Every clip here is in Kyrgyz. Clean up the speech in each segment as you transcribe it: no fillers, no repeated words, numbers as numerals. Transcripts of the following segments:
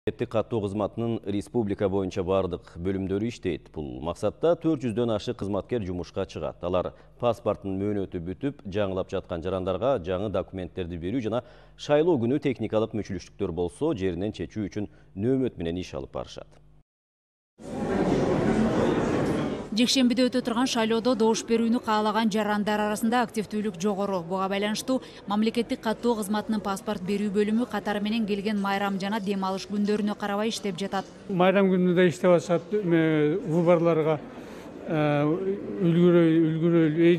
Мемлекеттик каттоо кызматынын республика боюнча бардык бөлүмдөрү иштейт. Бул максатта 400дөн ашык кызматкер жумушка чыгат. Алар паспорттун мөөнөтү бүтүп, жаңылап жаткан жарандарга жаңы документтерди берүү жана шайлоо күнү техникалык мүчүлүштүктөр болсо, жеринен чечүү үчүн нөөмөт менен иш алып барышат. Жекшембиде өтө турган шайлоодо добуш берүүнү каалаган жарандар арасында активдүүлүк жогору. Буга байланыштуу мамлекеттик каттоо кызматынын паспорт берүү бөлүмү катары менен келген майрам жана дем алыш күндөрүнө карабай иштеп жатат. Майрам күнү да иштеп атышат, выборлорго үлгүрөй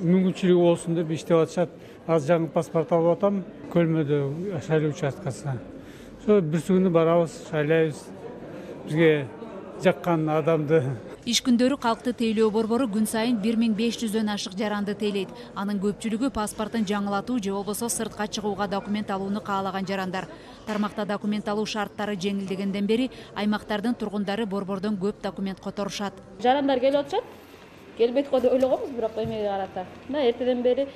мүмкүнчүлүгү болсун деп иштеп атышат. Азыр жаңы паспорт алып атам, Көлмөдө шайлоо участкасына. Ошо бирси күнү барабыз, шайлайбыз. Бизге жаккан адамды. Иш күндөрү калкты тейлөө борбору күн сайын 1500дөн ашык жаранды тейлейт. Анын көпчүлүгү паспортун жаңылатуу же болбосо сыртка чыгууга документ алууну каалаган жарандар. Тармакта документ алуу шарттары жеңилдегенден бери аймактардын тургундары борбордон көп документ которушат. Жарандар келип атышат. Келбейт го деп ойлогонбуз, бирок эмеге карата. Эртеден бери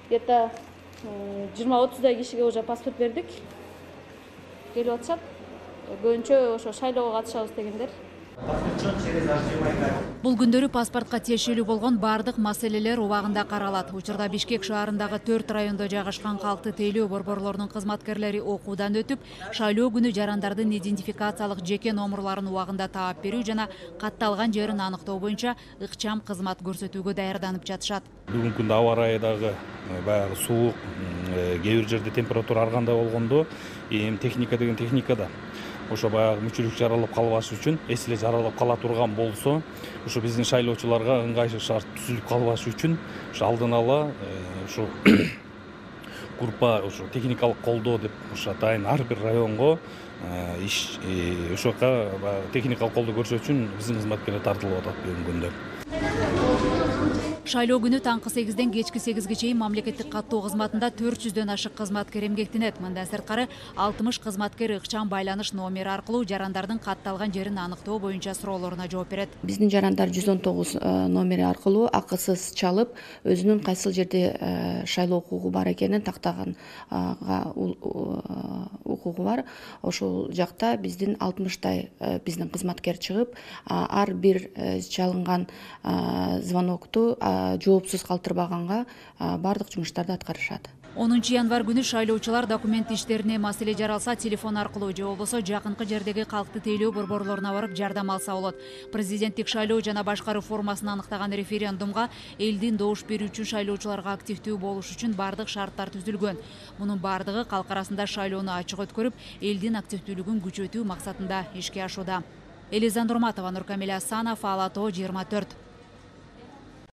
где-то 20-30дай кишиге уже паспорт бердик. Келип атышат. Көбүнчө ошо шайлоого катышабыз дегендер. Бул күндөрү паспортко тиешелүү болгон бардык маселелер убагында каралат. Учурда Бишкек шаарындагы 4 райондо жайгашкан калкты тейлөө борборлорунун кызматкерлери окуудан өтүп, шайлоо күнү жарандардын идентификациялык жеке номурларын убагында таап берүү жана катталган жерин аныктоо боюнча ыкчам кызмат көрсөтүүгө даярданып жатышат. Бүгүнкү күндө аба ырайы дагы баягы суук, кээ бир жерде температура ар кандай болгондо, эми техника деген техникада ошо баягы мүчүлүк жаралып калбаш үчүн, эс эле жаралып кала турган болсо, ошо биздин шайлоочуларга ыңгайсыз шарт түзүлүп калбаш үчүн ошо алдын ала ошо группа ошо техникалык колдоо деп ошо атайын ар бир районго иш ошока техникалык колдоо көрсөтүү үчүн биздин кызматкерлер тартылып атат бүгүнкү күндө. Шайлоо күнү таңкы 8ден кечки 8ге чейин мамлекеттик каттоо кызматында 400дөн ашык кызматкер эмгектенет. Мындан сырткары 60 кызматкер ыкчам байланыш номери аркылуу жарандардын катталган жерин аныктоо боюнча суроолоруна жооп берет. Биздин жарандар 119 номери аркылуу акысыз чалып, өзүнүн кайсыл жерде шайлоо укугу бар экенин тактаганга укугу бар. Ошол жакта биздин 60тай биздин кызматкер чыгып, ар бир чалынган звонокту жоопсуз калтырбаганга бардык жумуштарды аткарышат. 10 январь күнү шайлоочулар документ иштерине маселе жаралса телефон аркылуу же болбосо жакынкы жердеги калкты тейлөө борборлоруна барып жардам алса болот. Президенттик шайлоо жана башкаруу формасын аныктаган референдумга элдин добуш берүүчү шайлоочуларга активдүү болуш үчүн бардык шарттар түзүлгөн. Мунун бардыгы калк арасында шайлоону ачык өткөрүп, элдин активдүүлүгүн күчөтүү максатында ишке ашууда. Элиза Нурматова, Нуркамил Асанов, Ала Тоо 24.